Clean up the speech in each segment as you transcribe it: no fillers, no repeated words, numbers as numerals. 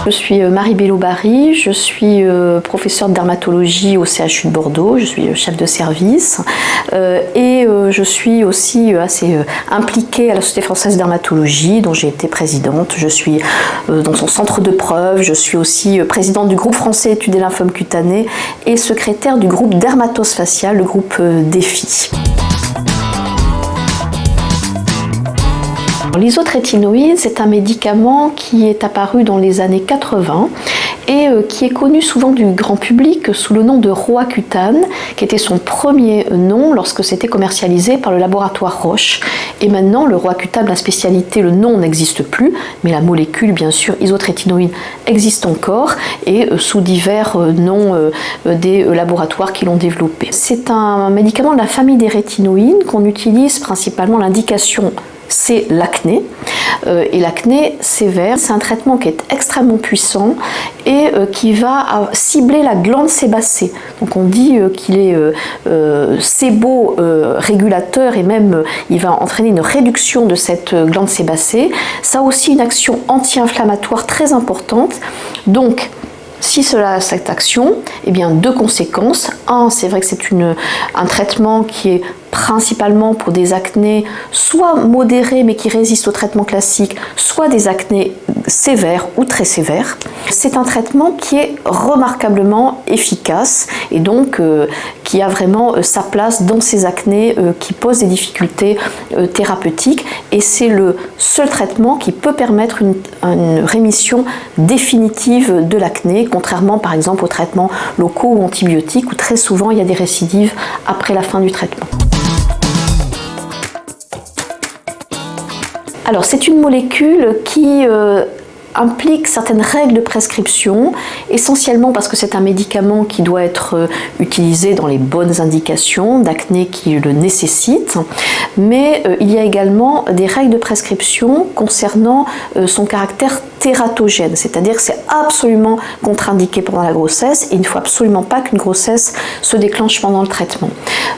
je suis Marie Bello-Barry, je suis professeure de dermatologie au CHU de Bordeaux, je suis chef de service et je suis aussi assez impliquée à la Société française de dermatologie dont j'ai été présidente. Je suis dans son centre de preuve, je suis aussi présidente du groupe français études des lymphomes cutanés et secrétaire du groupe dermatose facial, le groupe DEFI. L'isotrétinoïde, c'est un médicament qui est apparu dans les années 80 et qui est connu souvent du grand public sous le nom de Roaccutane, qui était son premier nom lorsque c'était commercialisé par le laboratoire Roche. Et maintenant, le Roaccutane, la spécialité, le nom n'existe plus, mais la molécule, bien sûr, isotrétinoïde, existe encore et sous divers noms des laboratoires qui l'ont développé. C'est un médicament de la famille des rétinoïdes qu'on utilise principalement. L'indication, c'est l'acné. Et l'acné sévère, c'est un traitement qui est extrêmement puissant et qui va cibler la glande sébacée. Donc on dit qu'il est séborégulateur et même il va entraîner une réduction de cette glande sébacée. Ça a aussi une action anti-inflammatoire très importante. Donc, si cela a cette action, eh bien deux conséquences. Un, c'est vrai que c'est un traitement qui est principalement pour des acnés soit modérés mais qui résistent au traitement classique, soit des acnés sévères ou très sévères. C'est un traitement qui est remarquablement efficace et donc qui a vraiment sa place dans ces acnés qui posent des difficultés thérapeutiques et c'est le seul traitement qui peut permettre une rémission définitive de l'acné, contrairement par exemple aux traitements locaux ou antibiotiques où très souvent il y a des récidives après la fin du traitement. Alors c'est une molécule qui implique certaines règles de prescription, essentiellement parce que c'est un médicament qui doit être utilisé dans les bonnes indications d'acné qui le nécessitent, mais il y a également des règles de prescription concernant son caractère tératogène, c'est-à-dire que c'est absolument contre-indiqué pendant la grossesse et il ne faut absolument pas qu'une grossesse se déclenche pendant le traitement.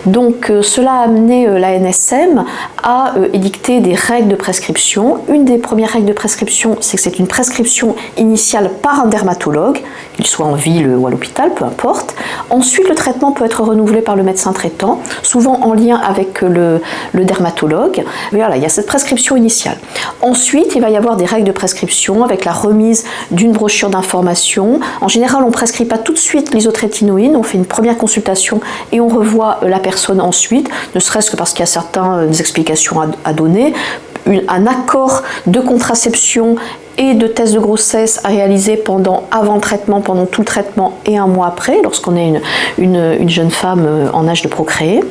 Donc cela a amené l'ANSM à édicter des règles de prescription. Une des premières règles de prescription, c'est que c'est une prescription initiale par un dermatologue, qu'il soit en ville ou à l'hôpital, peu importe. Ensuite, le traitement peut être renouvelé par le médecin traitant, souvent en lien avec le dermatologue. Voilà, il y a cette prescription initiale. Ensuite, il va y avoir des règles de prescription avec la remise d'une brochure d'information. En général, on ne prescrit pas tout de suite l'isotrétinoïde, on fait une première consultation et on revoit la personne ensuite, ne serait-ce que parce qu'il y a certaines explications à donner, un accord de contraception et de tests de grossesse à réaliser avant le traitement, pendant tout le traitement et un mois après, lorsqu'on est une jeune femme en âge de procréer.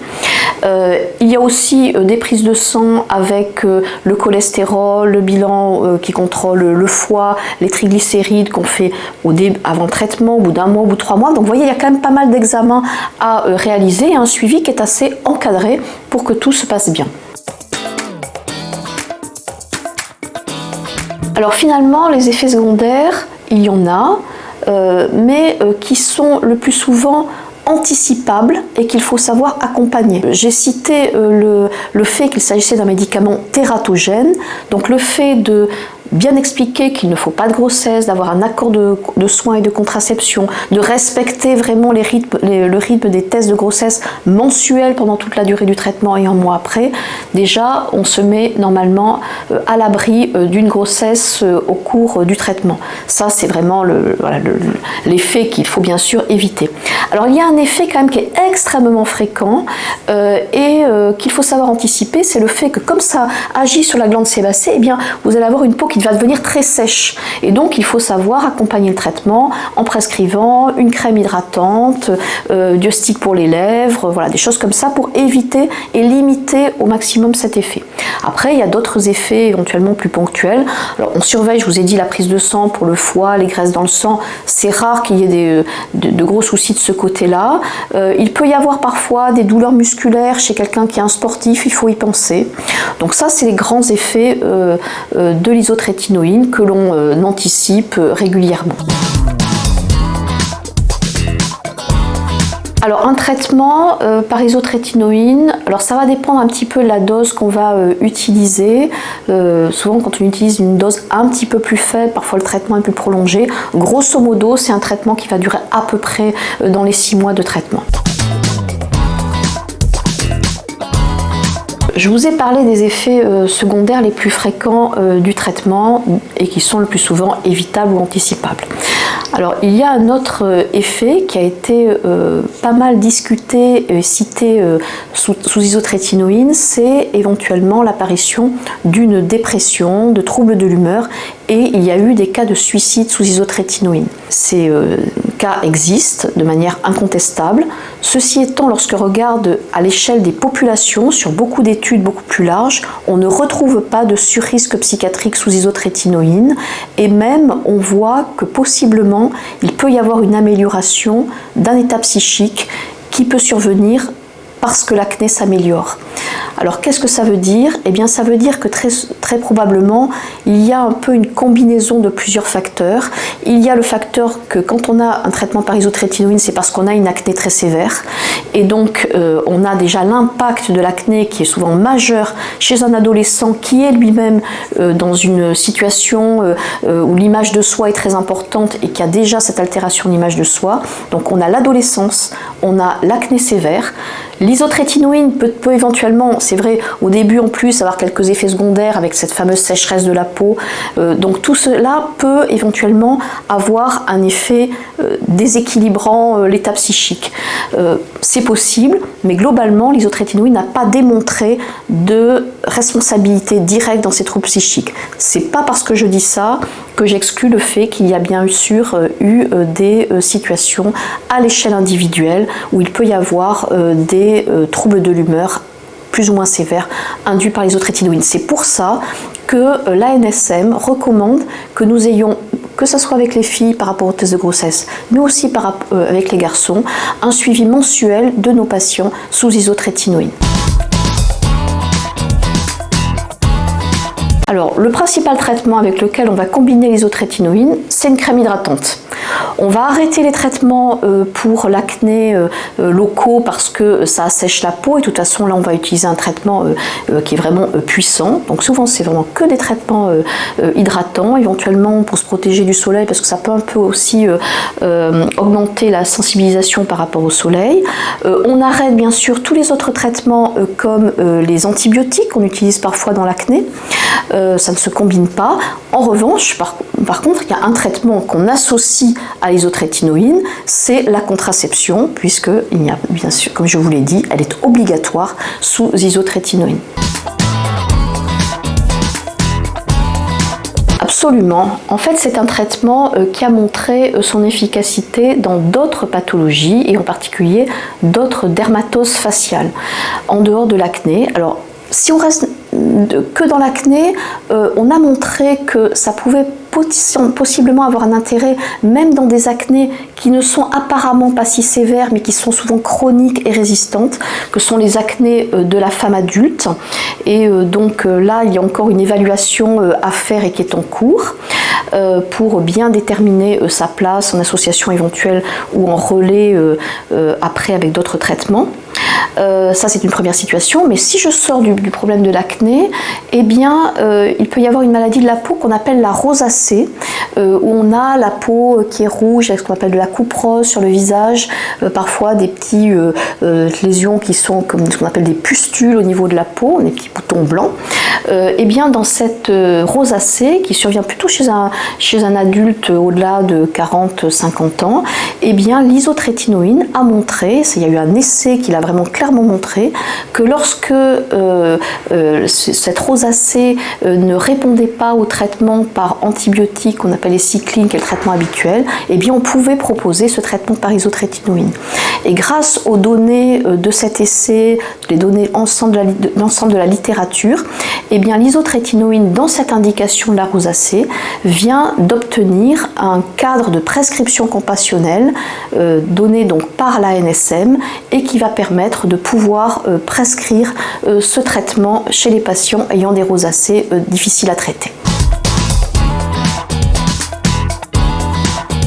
Il y a aussi des prises de sang avec le cholestérol, le bilan qui contrôle le foie, les triglycérides qu'on fait avant le traitement, au bout d'un mois, au bout de 3 mois. Donc vous voyez, il y a quand même pas mal d'examens à réaliser et un suivi qui est assez encadré pour que tout se passe bien. Alors finalement, les effets secondaires, il y en a, mais qui sont le plus souvent anticipables et qu'il faut savoir accompagner. J'ai cité le fait qu'il s'agissait d'un médicament tératogène, donc le fait de bien expliquer qu'il ne faut pas de grossesse, d'avoir un accord de soins et de contraception, de respecter vraiment le rythme des tests de grossesse mensuels pendant toute la durée du traitement et un mois après, déjà on se met normalement à l'abri d'une grossesse au cours du traitement. Ça c'est vraiment l'effet qu'il faut bien sûr éviter. Alors il y a un effet quand même qui est extrêmement fréquent et qu'il faut savoir anticiper, c'est le fait que comme ça agit sur la glande sébacée, eh bien vous allez avoir une peau qui va devenir très sèche et donc il faut savoir accompagner le traitement en prescrivant une crème hydratante, du stick pour les lèvres, voilà, des choses comme ça pour éviter et limiter au maximum cet effet. Après il y a d'autres effets éventuellement plus ponctuels. Alors on surveille, je vous ai dit, la prise de sang pour le foie, les graisses dans le sang, c'est rare qu'il y ait de gros soucis de ce côté-là. Il peut y avoir parfois des douleurs musculaires chez quelqu'un qui est un sportif, il faut y penser. Donc ça c'est les grands effets de l'isotrétinoïde que l'on anticipe régulièrement. Alors un traitement par isotrétinoïne, alors ça va dépendre un petit peu de la dose qu'on va utiliser. Souvent quand on utilise une dose un petit peu plus faible, parfois le traitement est plus prolongé. Grosso modo, c'est un traitement qui va durer à peu près dans les 6 mois de traitement. Je vous ai parlé des effets secondaires les plus fréquents du traitement et qui sont le plus souvent évitables ou anticipables. Alors il y a un autre effet qui a été pas mal discuté et cité sous isotrétinoïne, c'est éventuellement l'apparition d'une dépression, de troubles de l'humeur, et il y a eu des cas de suicide sous isotrétinoïne. Ces cas existent de manière incontestable. Ceci étant, lorsque l'on regarde à l'échelle des populations, sur beaucoup d'études beaucoup plus larges, on ne retrouve pas de surrisque psychiatrique sous isotrétinoïne, et même on voit que possiblement il peut y avoir une amélioration d'un état psychique qui peut survenir parce que l'acné s'améliore. Alors qu'est-ce que ça veut dire? Eh bien ça veut dire que très probablement il y a un peu une combinaison de plusieurs facteurs. Il y a le facteur que quand on a un traitement par isotrétinoïne, c'est parce qu'on a une acné très sévère, et donc on a déjà l'impact de l'acné qui est souvent majeur chez un adolescent qui est lui-même dans une situation où l'image de soi est très importante et qui a déjà cette altération d'image de soi. Donc on a l'adolescence, on a l'acné sévère. L'isotrétinoïne peut éventuellement, c'est vrai, au début en plus avoir quelques effets secondaires avec cette fameuse sécheresse de la peau. Donc tout cela peut éventuellement avoir un effet déséquilibrant l'état psychique. C'est possible, mais globalement l'isotrétinoïne n'a pas démontré de responsabilité directe dans ces troubles psychiques. C'est pas parce que je dis ça que j'exclus le fait qu'il y a bien sûr eu des situations à l'échelle individuelle où il peut y avoir des troubles de l'humeur plus ou moins sévères induits par l'isotrétinoïne. C'est pour ça que l'ANSM recommande que nous ayons, que ce soit avec les filles par rapport aux tests de grossesse, mais aussi avec les garçons, un suivi mensuel de nos patients sous isotrétinoïne. Alors, le principal traitement avec lequel on va combiner l'isotrétinoïne, c'est une crème hydratante. On va arrêter les traitements pour l'acné locaux parce que ça assèche la peau, et de toute façon là on va utiliser un traitement qui est vraiment puissant. Donc souvent c'est vraiment que des traitements hydratants, éventuellement pour se protéger du soleil parce que ça peut un peu aussi augmenter la sensibilisation par rapport au soleil. On arrête bien sûr tous les autres traitements comme les antibiotiques qu'on utilise parfois dans l'acné. Ça ne se combine pas. En revanche, par contre, il y a un traitement qu'on associe à l'isotrétinoïne, c'est la contraception, puisque il y a, bien sûr, comme je vous l'ai dit, elle est obligatoire sous isotrétinoïne. Absolument. En fait, c'est un traitement qui a montré son efficacité dans d'autres pathologies, et en particulier d'autres dermatoses faciales, en dehors de l'acné. Alors, si on reste que dans l'acné, on a montré que ça pouvait possiblement avoir un intérêt même dans des acnés qui ne sont apparemment pas si sévères mais qui sont souvent chroniques et résistantes, que sont les acnés de la femme adulte. Et donc là il y a encore une évaluation à faire et qui est en cours pour bien déterminer sa place en association éventuelle ou en relais après avec d'autres traitements. Ça c'est une première situation, mais si je sors du problème de l'acné, eh bien il peut y avoir une maladie de la peau qu'on appelle la rosacée, où on a la peau qui est rouge avec ce qu'on appelle de la coupe rose sur le visage, parfois des petites lésions qui sont comme ce qu'on appelle des pustules au niveau de la peau, des petits boutons blancs. Eh bien dans cette rosacée qui survient plutôt chez un adulte au-delà de 40-50 ans, eh bien l'isotrétinoïne a montré, il y a eu un essai qui l'a vraiment clairement montré, que lorsque cette rosacée ne répondait pas au traitement par antibiotiques qu'on appelle les cyclines, qui est le traitement habituel, eh bien on pouvait proposer ce traitement par isotrétinoïne. Et grâce aux données de cet essai, les données l'ensemble de la littérature, eh bien l'isotrétinoïne dans cette indication de la rosacée vient d'obtenir un cadre de prescription compassionnelle donné donc par l'ANSM et qui va permettre de pouvoir prescrire ce traitement chez les patients ayant des rosacées difficiles à traiter.